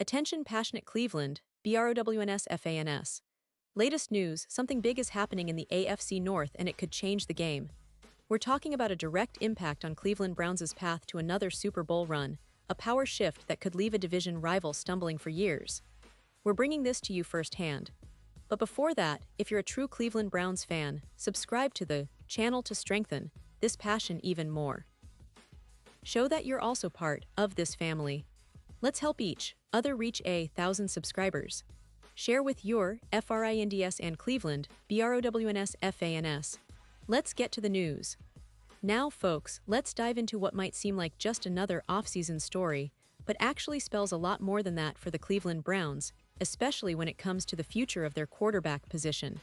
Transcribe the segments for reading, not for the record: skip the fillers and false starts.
Attention passionate Cleveland, Browns fans. Latest news, something big is happening in the AFC North and it could change the game. We're talking about a direct impact on Cleveland Browns' path to another Super Bowl run, a power shift that could leave a division rival stumbling for years. We're bringing this to you firsthand. But before that, if you're a true Cleveland Browns fan, subscribe to the channel to strengthen this passion even more. Show that you're also part of this family. Let's help each other reach 1,000 subscribers. Share with your friends and Cleveland, Browns fans. Let's get to the news. Now, folks, let's dive into what might seem like just another off-season story, but actually spells a lot more than that for the Cleveland Browns, especially when it comes to the future of their quarterback position.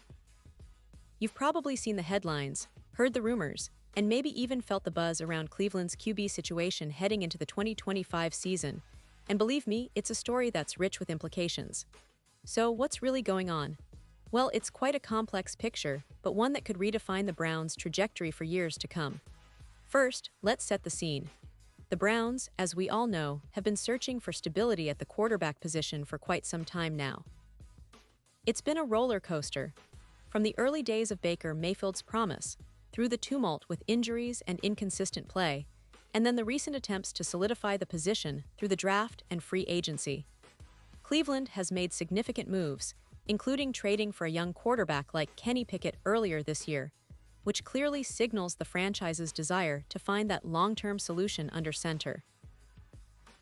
You've probably seen the headlines, heard the rumors, and maybe even felt the buzz around Cleveland's QB situation heading into the 2025 season. And believe me, it's a story that's rich with implications. So, what's really going on? Well, it's quite a complex picture, but one that could redefine the Browns' trajectory for years to come. First, let's set the scene. The Browns, as we all know, have been searching for stability at the quarterback position for quite some time now. It's been a roller coaster. From the early days of Baker Mayfield's promise, through the tumult with injuries and inconsistent play, and then the recent attempts to solidify the position through the draft and free agency. Cleveland has made significant moves, including trading for a young quarterback like Kenny Pickett earlier this year, which clearly signals the franchise's desire to find that long-term solution under center.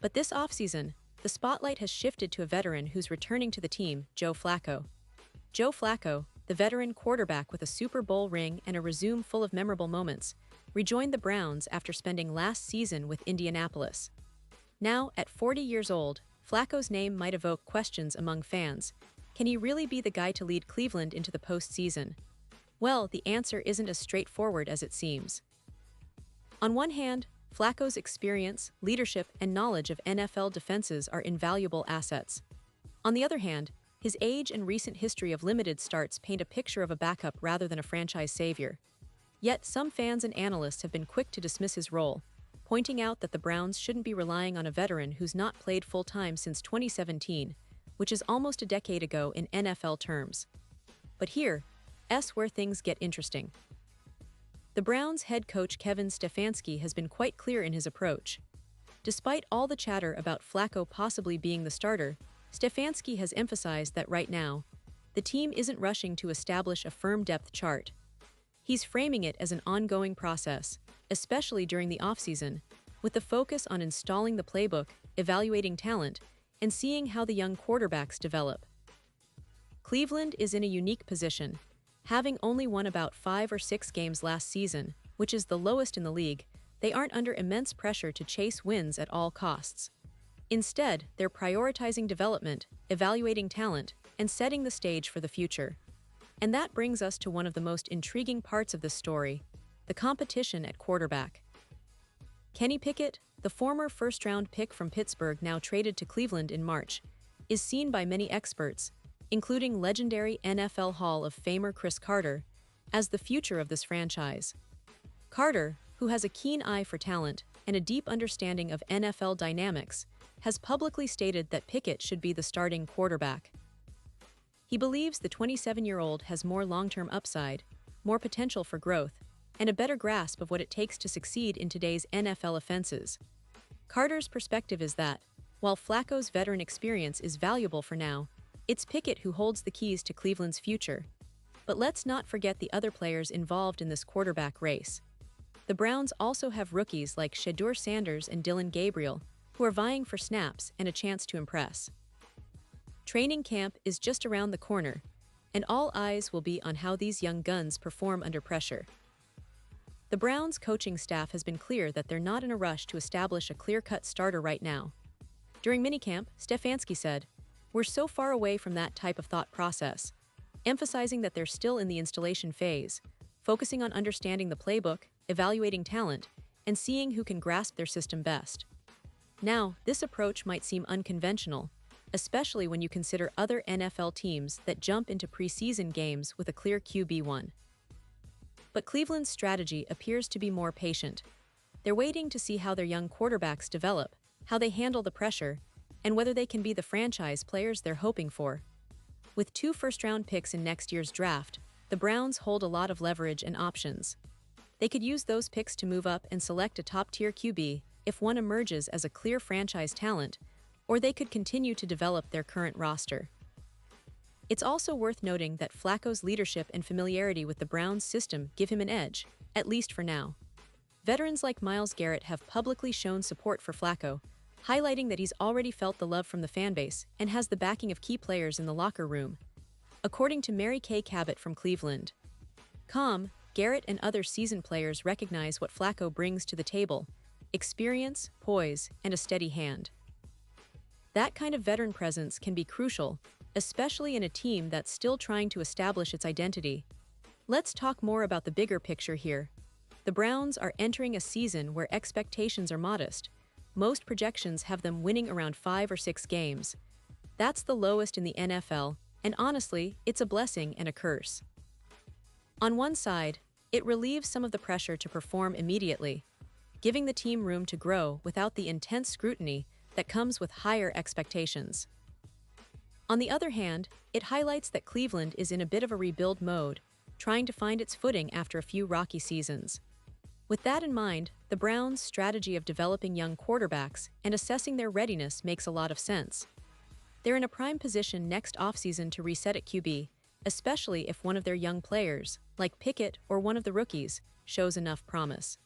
But this offseason, the spotlight has shifted to a veteran who's returning to the team, Joe Flacco. Joe Flacco, the veteran quarterback with a Super Bowl ring and a resume full of memorable moments, rejoined the Browns after spending last season with Indianapolis. Now, at 40 years old, Flacco's name might evoke questions among fans. Can he really be the guy to lead Cleveland into the postseason? Well, the answer isn't as straightforward as it seems. On one hand, Flacco's experience, leadership, and knowledge of NFL defenses are invaluable assets. On the other hand, his age and recent history of limited starts paint a picture of a backup rather than a franchise savior. Yet, some fans and analysts have been quick to dismiss his role, pointing out that the Browns shouldn't be relying on a veteran who's not played full-time since 2017, which is almost a decade ago in NFL terms. But here's where things get interesting. The Browns head coach Kevin Stefanski has been quite clear in his approach. Despite all the chatter about Flacco possibly being the starter, Stefanski has emphasized that right now, the team isn't rushing to establish a firm depth chart. He's framing it as an ongoing process, especially during the offseason, with the focus on installing the playbook, evaluating talent, and seeing how the young quarterbacks develop. Cleveland is in a unique position. Having only won about 5 or 6 games last season, which is the lowest in the league, they aren't under immense pressure to chase wins at all costs. Instead, they're prioritizing development, evaluating talent, and setting the stage for the future. And that brings us to one of the most intriguing parts of this story, the competition at quarterback. Kenny Pickett, the former first-round pick from Pittsburgh now traded to Cleveland in March, is seen by many experts, including legendary NFL Hall of Famer Cris Carter, as the future of this franchise. Carter, who has a keen eye for talent and a deep understanding of NFL dynamics, has publicly stated that Pickett should be the starting quarterback. He believes the 27-year-old has more long-term upside, more potential for growth, and a better grasp of what it takes to succeed in today's NFL offenses. Carter's perspective is that, while Flacco's veteran experience is valuable for now, it's Pickett who holds the keys to Cleveland's future. But let's not forget the other players involved in this quarterback race. The Browns also have rookies like Shedeur Sanders and Dillon Gabriel, who are vying for snaps and a chance to impress. Training camp is just around the corner, and all eyes will be on how these young guns perform under pressure. The Browns' coaching staff has been clear that they're not in a rush to establish a clear-cut starter right now. During minicamp, Stefanski said, "We're so far away from that type of thought process," emphasizing that they're still in the installation phase, focusing on understanding the playbook, evaluating talent, and seeing who can grasp their system best. Now, this approach might seem unconventional, especially when you consider other NFL teams that jump into preseason games with a clear QB1. But Cleveland's strategy appears to be more patient. They're waiting to see how their young quarterbacks develop, how they handle the pressure, and whether they can be the franchise players they're hoping for. With 2 first-round picks in next year's draft, the Browns hold a lot of leverage and options. They could use those picks to move up and select a top-tier QB if one emerges as a clear franchise talent, or they could continue to develop their current roster. It's also worth noting that Flacco's leadership and familiarity with the Browns' system give him an edge, at least for now. Veterans like Myles Garrett have publicly shown support for Flacco, highlighting that he's already felt the love from the fanbase and has the backing of key players in the locker room. According to Mary Kay Cabot from Cleveland.com, Garrett and other seasoned players recognize what Flacco brings to the table: experience, poise, and a steady hand. That kind of veteran presence can be crucial, especially in a team that's still trying to establish its identity. Let's talk more about the bigger picture here. The Browns are entering a season where expectations are modest. Most projections have them winning around 5 or 6 games. That's the lowest in the NFL, and honestly, it's a blessing and a curse. On one side, it relieves some of the pressure to perform immediately, giving the team room to grow without the intense scrutiny that comes with higher expectations. On the other hand, it highlights that Cleveland is in a bit of a rebuild mode, trying to find its footing after a few rocky seasons. With that in mind, the Browns' strategy of developing young quarterbacks and assessing their readiness makes a lot of sense. They're in a prime position next offseason to reset at QB, especially if one of their young players, like Pickett or one of the rookies, shows enough promise.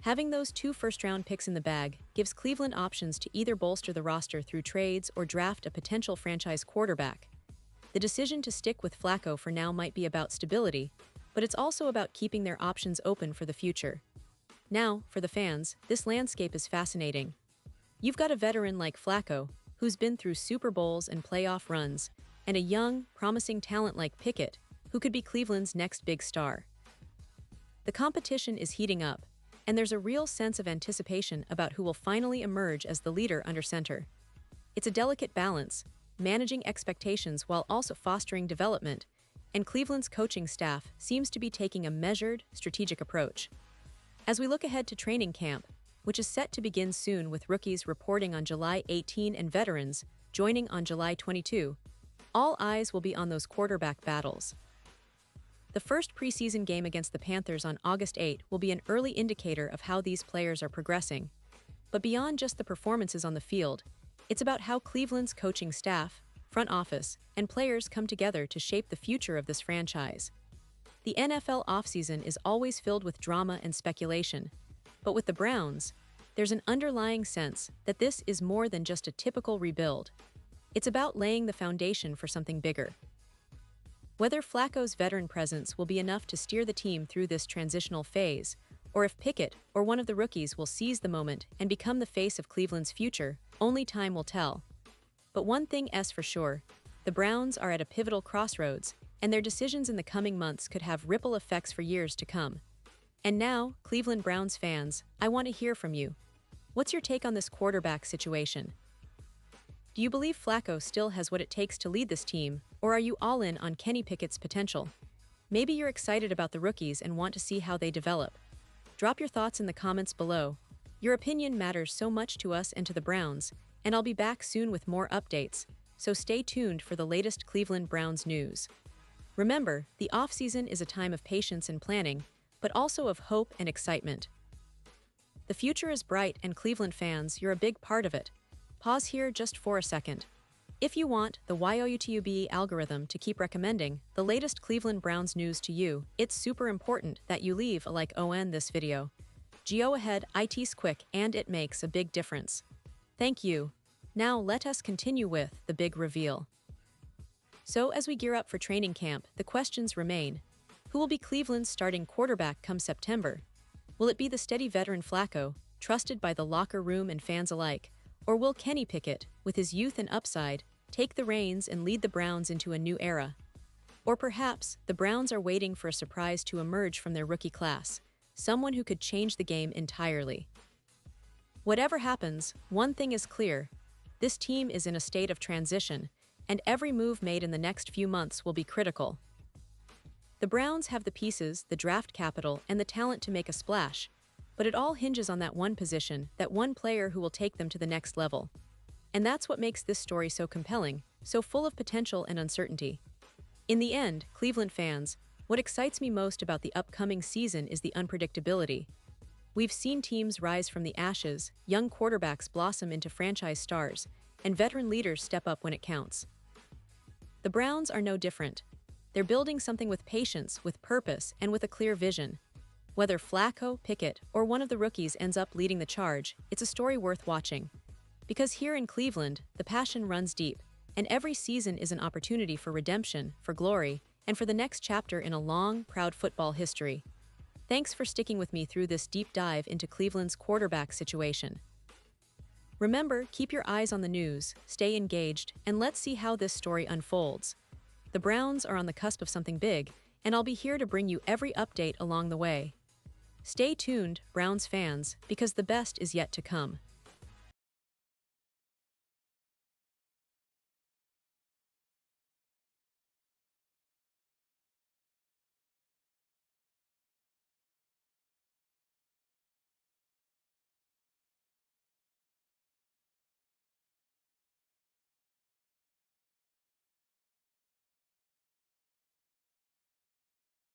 Having those 2 first-round picks in the bag gives Cleveland options to either bolster the roster through trades or draft a potential franchise quarterback. The decision to stick with Flacco for now might be about stability, but it's also about keeping their options open for the future. Now, for the fans, this landscape is fascinating. You've got a veteran like Flacco, who's been through Super Bowls and playoff runs, and a young, promising talent like Pickett, who could be Cleveland's next big star. The competition is heating up, and there's a real sense of anticipation about who will finally emerge as the leader under center. It's a delicate balance, managing expectations while also fostering development, and Cleveland's coaching staff seems to be taking a measured, strategic approach. As we look ahead to training camp, which is set to begin soon with rookies reporting on July 18 and veterans joining on July 22, all eyes will be on those quarterback battles. The first preseason game against the Panthers on August 8 will be an early indicator of how these players are progressing. But beyond just the performances on the field, it's about how Cleveland's coaching staff, front office, and players come together to shape the future of this franchise. The NFL offseason is always filled with drama and speculation, but with the Browns, there's an underlying sense that this is more than just a typical rebuild. It's about laying the foundation for something bigger. Whether Flacco's veteran presence will be enough to steer the team through this transitional phase, or if Pickett or one of the rookies will seize the moment and become the face of Cleveland's future, only time will tell. But one thing is for sure, the Browns are at a pivotal crossroads, and their decisions in the coming months could have ripple effects for years to come. And now, Cleveland Browns fans, I want to hear from you. What's your take on this quarterback situation? Do you believe Flacco still has what it takes to lead this team, or are you all in on Kenny Pickett's potential? Maybe you're excited about the rookies and want to see how they develop. Drop your thoughts in the comments below. Your opinion matters so much to us and to the Browns, and I'll be back soon with more updates, so stay tuned for the latest Cleveland Browns news. Remember, the offseason is a time of patience and planning, but also of hope and excitement. The future is bright, and Cleveland fans, you're a big part of it. Pause here just for a second. If you want the YouTube algorithm to keep recommending the latest Cleveland Browns news to you, it's super important that you leave a like on this video. Go ahead, it's quick and it makes a big difference. Thank you. Now let us continue with the big reveal. So as we gear up for training camp, the questions remain. Who will be Cleveland's starting quarterback come September? Will it be the steady veteran Flacco, trusted by the locker room and fans alike? Or will Kenny Pickett, with his youth and upside, take the reins and lead the Browns into a new era? Or perhaps the Browns are waiting for a surprise to emerge from their rookie class, someone who could change the game entirely. Whatever happens, one thing is clear: this team is in a state of transition, and every move made in the next few months will be critical. The Browns have the pieces, the draft capital, and the talent to make a splash, but it all hinges on that one position, that one player who will take them to the next level. And that's what makes this story so compelling, so full of potential and uncertainty. In the end, Cleveland fans, what excites me most about the upcoming season is the unpredictability. We've seen teams rise from the ashes, young quarterbacks blossom into franchise stars, and veteran leaders step up when it counts. The Browns are no different. They're building something with patience, with purpose, and with a clear vision. Whether Flacco, Pickett, or one of the rookies ends up leading the charge, it's a story worth watching. Because here in Cleveland, the passion runs deep, and every season is an opportunity for redemption, for glory, and for the next chapter in a long, proud football history. Thanks for sticking with me through this deep dive into Cleveland's quarterback situation. Remember, keep your eyes on the news, stay engaged, and let's see how this story unfolds. The Browns are on the cusp of something big, and I'll be here to bring you every update along the way. Stay tuned, Browns fans, because the best is yet to come.